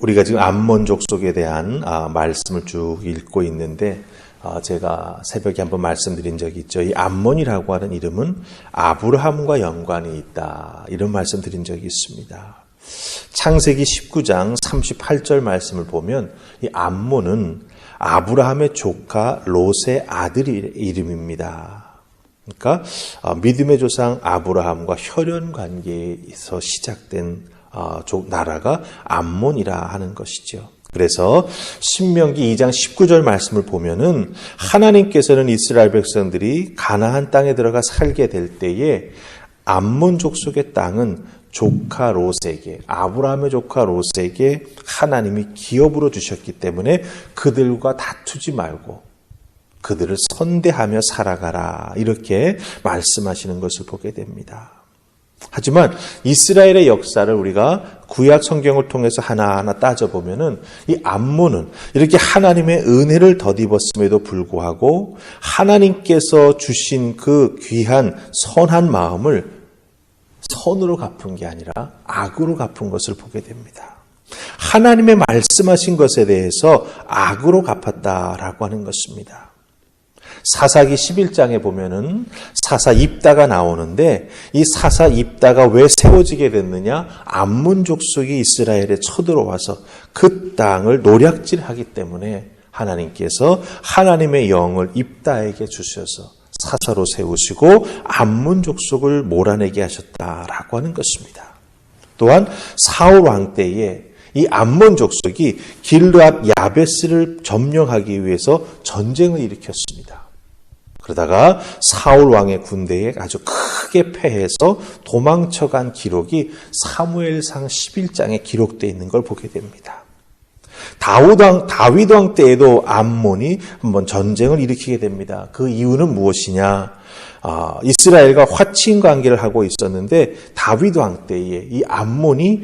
우리가 지금 암몬 족속에 대한 말씀을 쭉 읽고 있는데 제가 새벽에 한번 말씀드린 적이 있죠. 이 암몬이라고 하는 이름은 아브라함과 연관이 있다. 이런 말씀 드린 적이 있습니다. 창세기 19장 38절 말씀을 보면 이 암몬은 아브라함의 조카 롯의 아들의 이름입니다. 그러니까 믿음의 조상 아브라함과 혈연 관계에서 시작된 나라가 암몬이라 하는 것이죠. 그래서 신명기 2장 19절 말씀을 보면은 하나님께서는 이스라엘 백성들이 가나안 땅에 들어가 살게 될 때에 암몬 족속의 땅은 조카 롯에게, 아브라함의 조카 롯에게 하나님이 기업으로 주셨기 때문에 그들과 다투지 말고 그들을 선대하며 살아가라, 이렇게 말씀하시는 것을 보게 됩니다. 하지만 이스라엘의 역사를 우리가 구약 성경을 통해서 하나하나 따져보면은 이 암몬은 이렇게 하나님의 은혜를 덧입었음에도 불구하고 하나님께서 주신 그 귀한 선한 마음을 선으로 갚은 게 아니라 악으로 갚은 것을 보게 됩니다. 하나님의 말씀하신 것에 대해서 악으로 갚았다라고 하는 것입니다. 사사기 11장에 보면은 사사 입다가 나오는데 이 사사 입다가 왜 세워지게 됐느냐? 암몬 족속이 이스라엘에 쳐들어와서 그 땅을 노략질하기 때문에 하나님께서 하나님의 영을 입다에게 주셔서 사사로 세우시고 암몬 족속을 몰아내게 하셨다라고 하는 것입니다. 또한 사울 왕 때에 이 암몬 족속이 길르앗 야베스를 점령하기 위해서 전쟁을 일으켰습니다. 그러다가 사울 왕의 군대에 아주 크게 패해서 도망쳐간 기록이 사무엘상 11장에 기록되어 있는 걸 보게 됩니다. 다윗 왕 때에도 암몬이 한번 전쟁을 일으키게 됩니다. 그 이유는 무엇이냐? 이스라엘과 화친 관계를 하고 있었는데 다윗 왕 때에 이 암몬이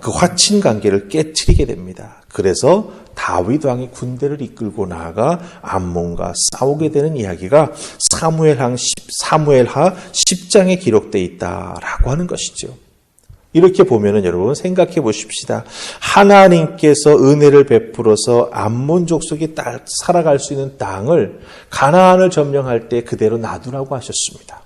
그 화친 관계를 깨트리게 됩니다. 그래서 다윗 왕이 군대를 이끌고 나아가 암몬과 싸우게 되는 이야기가 사무엘하 10장에 기록되어 있다라고 하는 것이죠. 이렇게 보면은 여러분 생각해 보십시다. 하나님께서 은혜를 베풀어서 암몬 족속이 살아갈 수 있는 땅을 가나안을 점령할 때 그대로 놔두라고 하셨습니다.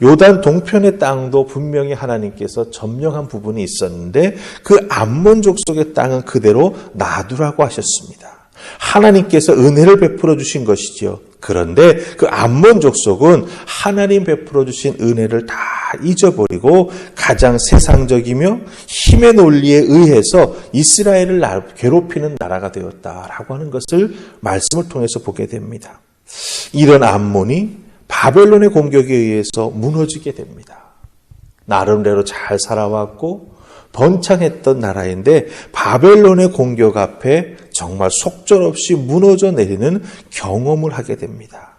요단 동편의 땅도 분명히 하나님께서 점령한 부분이 있었는데 그 암몬 족속의 땅은 그대로 놔두라고 하셨습니다. 하나님께서 은혜를 베풀어 주신 것이지요. 그런데 그 암몬 족속은 하나님 베풀어 주신 은혜를 다 잊어버리고 가장 세상적이며 힘의 논리에 의해서 이스라엘을 괴롭히는 나라가 되었다라고 하는 것을 말씀을 통해서 보게 됩니다. 이런 암몬이 바벨론의 공격에 의해서 무너지게 됩니다. 나름대로 잘 살아왔고 번창했던 나라인데 바벨론의 공격 앞에 정말 속절없이 무너져 내리는 경험을 하게 됩니다.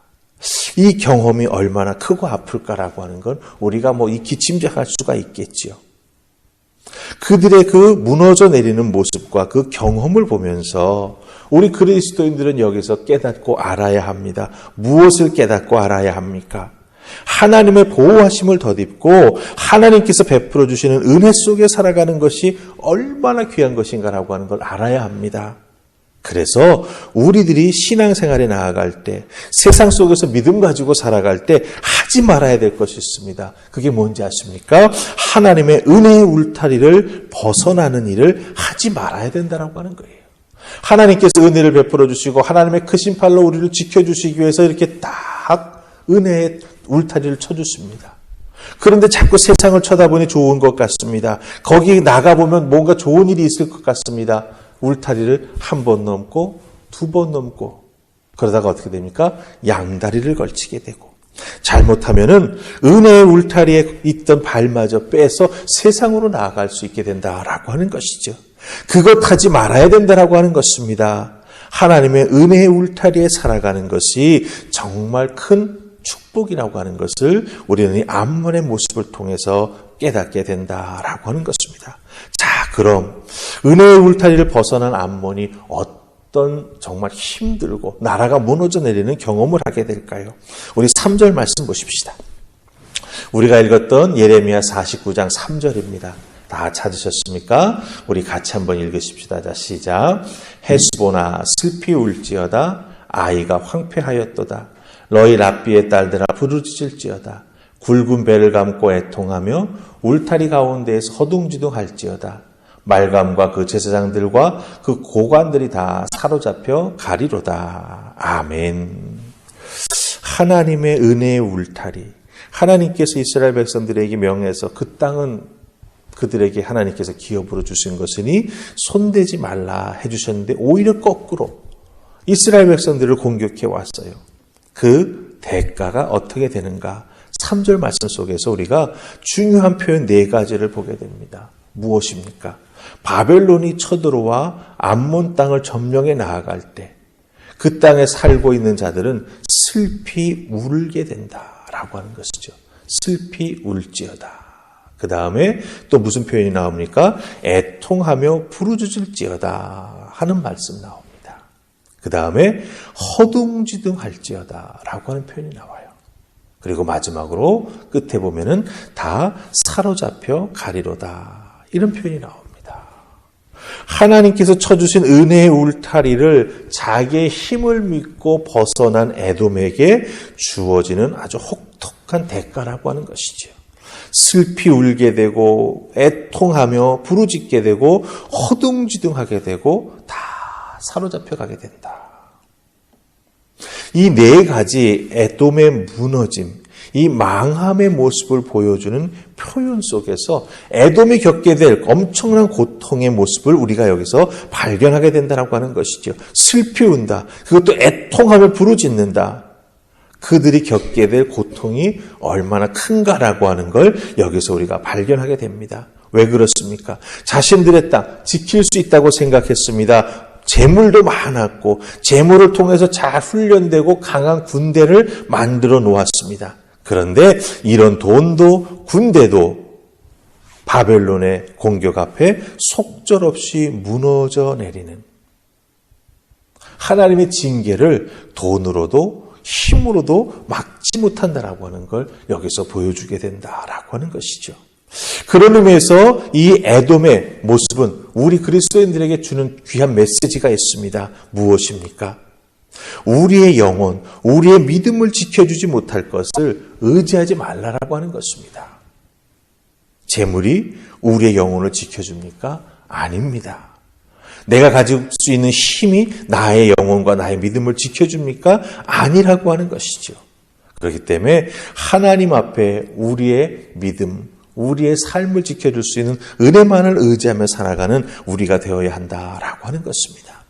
이 경험이 얼마나 크고 아플까라고 하는 건 우리가 기침작할 수가 있겠지요. 그들의 그 무너져 내리는 모습과 그 경험을 보면서 우리 그리스도인들은 여기서 깨닫고 알아야 합니다. 무엇을 깨닫고 알아야 합니까? 하나님의 보호하심을 덧입고 하나님께서 베풀어 주시는 은혜 속에 살아가는 것이 얼마나 귀한 것인가라고 하는 걸 알아야 합니다. 그래서 우리들이 신앙생활에 나아갈 때, 세상 속에서 믿음 가지고 살아갈 때 하지 말아야 될 것이 있습니다. 그게 뭔지 아십니까? 하나님의 은혜의 울타리를 벗어나는 일을 하지 말아야 된다라고 하는 거예요. 하나님께서 은혜를 베풀어 주시고 하나님의 크신 팔로 우리를 지켜주시기 위해서 이렇게 딱 은혜의 울타리를 쳐주십니다. 그런데 자꾸 세상을 쳐다보니 좋은 것 같습니다. 거기 나가보면 뭔가 좋은 일이 있을 것 같습니다. 울타리를 한 번 넘고 두 번 넘고 그러다가 어떻게 됩니까? 양다리를 걸치게 되고 잘못하면은 은혜의 울타리에 있던 발마저 빼서 세상으로 나아갈 수 있게 된다라고 하는 것이죠. 그것 하지 말아야 된다라고 하는 것입니다. 하나님의 은혜의 울타리에 살아가는 것이 정말 큰 축복이라고 하는 것을 우리는 이 암몬의 모습을 통해서 깨닫게 된다라고 하는 것입니다. 자, 그럼 은혜의 울타리를 벗어난 암몬이 어떤 정말 힘들고 나라가 무너져 내리는 경험을 하게 될까요? 우리 3절 말씀 보십시다. 우리가 읽었던 예레미야 49장 3절입니다. 다 찾으셨습니까? 우리 같이 한번 읽으십시다. 자, 시작. 헤스보나 슬피 울지어다. 아이가 황폐하였도다. 너희 랍비의 딸들아 부르짖을지어다. 굵은 배를 감고 애통하며 울타리 가운데에서 허둥지둥할지어다. 말감과 그 제사장들과 그 고관들이 다 사로잡혀 가리로다. 아멘. 하나님의 은혜의 울타리. 하나님께서 이스라엘 백성들에게 명해서 그 땅은 그들에게 하나님께서 기업으로 주신 것이니 손대지 말라 해주셨는데 오히려 거꾸로 이스라엘 백성들을 공격해 왔어요. 그 대가가 어떻게 되는가? 3절 말씀 속에서 우리가 중요한 표현 4가지를 보게 됩니다. 무엇입니까? 바벨론이 쳐들어와 암몬 땅을 점령해 나아갈 때 그 땅에 살고 있는 자들은 슬피 울게 된다라고 하는 것이죠. 슬피 울지어다. 그 다음에 또 무슨 표현이 나옵니까? 애통하며 부르짖을지어다 하는 말씀 나옵니다. 그 다음에 허둥지둥할지어다 라고 하는 표현이 나와요. 그리고 마지막으로 끝에 보면은 다 사로잡혀 가리로다 이런 표현이 나옵니다. 하나님께서 쳐주신 은혜의 울타리를 자기의 힘을 믿고 벗어난 에돔에게 주어지는 아주 혹독한 대가라고 하는 것이죠. 슬피 울게 되고 애통하며 부르짖게 되고 허둥지둥하게 되고 다 사로잡혀 가게 된다. 이 4가지 에돔의 무너짐, 이 망함의 모습을 보여주는 표현 속에서 에돔이 겪게 될 엄청난 고통의 모습을 우리가 여기서 발견하게 된다고 하는 것이죠. 슬피 운다. 그것도 애통하며 부르짖는다. 그들이 겪게 될 고통이 얼마나 큰가라고 하는 걸 여기서 우리가 발견하게 됩니다. 왜 그렇습니까? 자신들의 땅 지킬 수 있다고 생각했습니다. 재물도 많았고 재물을 통해서 잘 훈련되고 강한 군대를 만들어 놓았습니다. 그런데 이런 돈도 군대도 바벨론의 공격 앞에 속절없이 무너져 내리는 하나님의 징계를 돈으로도 힘으로도 막지 못한다라고 하는 걸 여기서 보여주게 된다라고 하는 것이죠. 그런 의미에서 이 에돔의 모습은 우리 그리스도인들에게 주는 귀한 메시지가 있습니다. 무엇입니까? 우리의 영혼, 우리의 믿음을 지켜주지 못할 것을 의지하지 말라라고 하는 것입니다. 재물이 우리의 영혼을 지켜줍니까? 아닙니다. 내가 가질 수 있는 힘이 나의 영혼과 나의 믿음을 지켜줍니까? 아니라고 하는 것이죠. 그렇기 때문에 하나님 앞에 우리의 믿음, 우리의 삶을 지켜줄 수 있는 은혜만을 의지하며 살아가는 우리가 되어야 한다라고 하는 것입니다.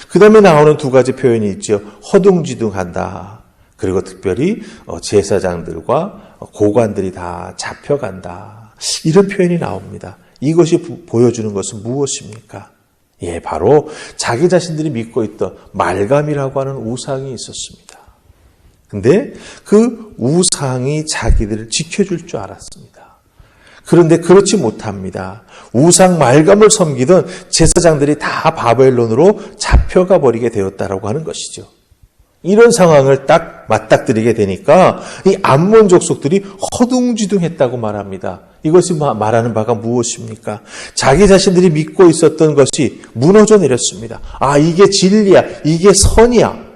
그 다음에 나오는 2가지 표현이 있죠. 허둥지둥한다. 그리고 특별히 제사장들과 고관들이 다 잡혀간다. 이런 표현이 나옵니다. 이것이 보여주는 것은 무엇입니까? 예, 바로 자기 자신들이 믿고 있던 말감이라고 하는 우상이 있었습니다. 근데 그 우상이 자기들을 지켜줄 줄 알았습니다. 그런데 그렇지 못합니다. 우상 말감을 섬기던 제사장들이 다 바벨론으로 잡혀가 버리게 되었다라고 하는 것이죠. 이런 상황을 딱 맞닥뜨리게 되니까 이 암몬 족속들이 허둥지둥했다고 말합니다. 이것이 말하는 바가 무엇입니까? 자기 자신들이 믿고 있었던 것이 무너져 내렸습니다. 아, 이게 진리야. 이게 선이야.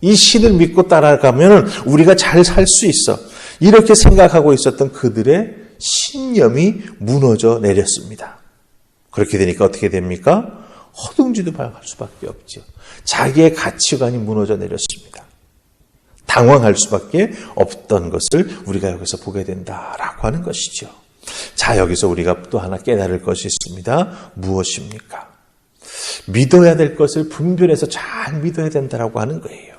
이 신을 믿고 따라가면 우리가 잘 살 수 있어. 이렇게 생각하고 있었던 그들의 신념이 무너져 내렸습니다. 그렇게 되니까 어떻게 됩니까? 허둥지둥할 수밖에 없죠. 자기의 가치관이 무너져 내렸습니다. 당황할 수밖에 없던 것을 우리가 여기서 보게 된다라고 하는 것이죠. 자, 여기서 우리가 또 하나 깨달을 것이 있습니다. 무엇입니까? 믿어야 될 것을 분별해서 잘 믿어야 된다라고 하는 거예요.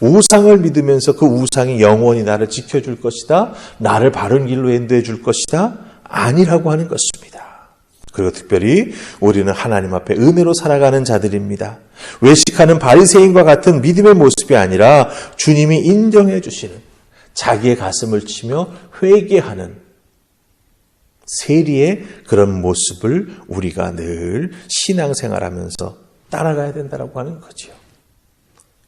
우상을 믿으면서 그 우상이 영원히 나를 지켜줄 것이다. 나를 바른 길로 인도해 줄 것이다. 아니라고 하는 것입니다. 그리고 특별히 우리는 하나님 앞에 은혜로 살아가는 자들입니다. 외식하는 바리새인과 같은 믿음의 모습이 아니라 주님이 인정해 주시는 자기의 가슴을 치며 회개하는 세리의 그런 모습을 우리가 늘 신앙생활하면서 따라가야 된다고 하는 거죠.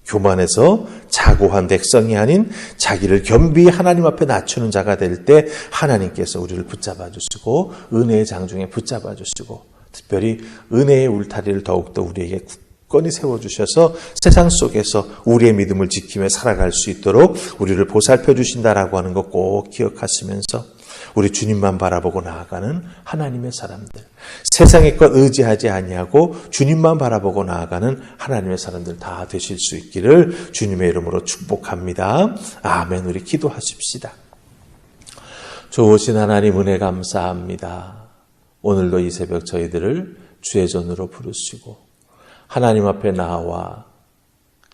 교만해서 자고한 백성이 아닌 자기를 겸비히 하나님 앞에 낮추는 자가 될 때 하나님께서 우리를 붙잡아 주시고 은혜의 장중에 붙잡아 주시고 특별히 은혜의 울타리를 더욱더 우리에게 굳건히 세워주셔서 세상 속에서 우리의 믿음을 지키며 살아갈 수 있도록 우리를 보살펴 주신다라고 하는 것 꼭 기억하시면서 우리 주님만 바라보고 나아가는 하나님의 사람들, 세상의 것 의지하지 아니하고 주님만 바라보고 나아가는 하나님의 사람들 다 되실 수 있기를 주님의 이름으로 축복합니다. 아멘. 우리 기도하십시다. 좋으신 하나님 은혜 감사합니다. 오늘도 이 새벽 저희들을 주의 전으로 부르시고 하나님 앞에 나와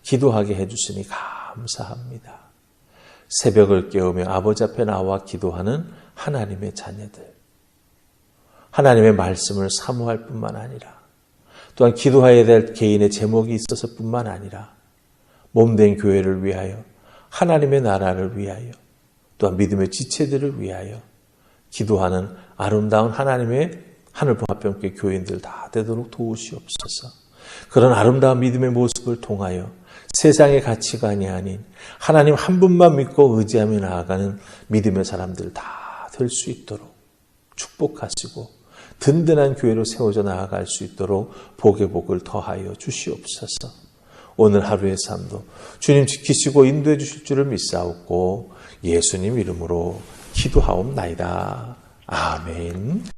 기도하게 해주시니 감사합니다. 새벽을 깨우며 아버지 앞에 나와 기도하는 하나님의 자녀들, 하나님의 말씀을 사모할 뿐만 아니라 또한 기도해야 될 개인의 제목이 있어서 뿐만 아니라 몸된 교회를 위하여, 하나님의 나라를 위하여, 또한 믿음의 지체들을 위하여 기도하는 아름다운 하나님의 하늘봉합병교회 교인들 다 되도록 도우시옵소서. 그런 아름다운 믿음의 모습을 통하여 세상의 가치관이 아닌 하나님 한 분만 믿고 의지하며 나아가는 믿음의 사람들 다 될 수 있도록 축복하시고 든든한 교회로 세워져 나아갈 수 있도록 복의 복을 더하여 주시옵소서. 오늘 하루의 삶도 주님 지키시고 인도해 주실 줄을 믿사옵고 예수님 이름으로 기도하옵나이다. 아멘.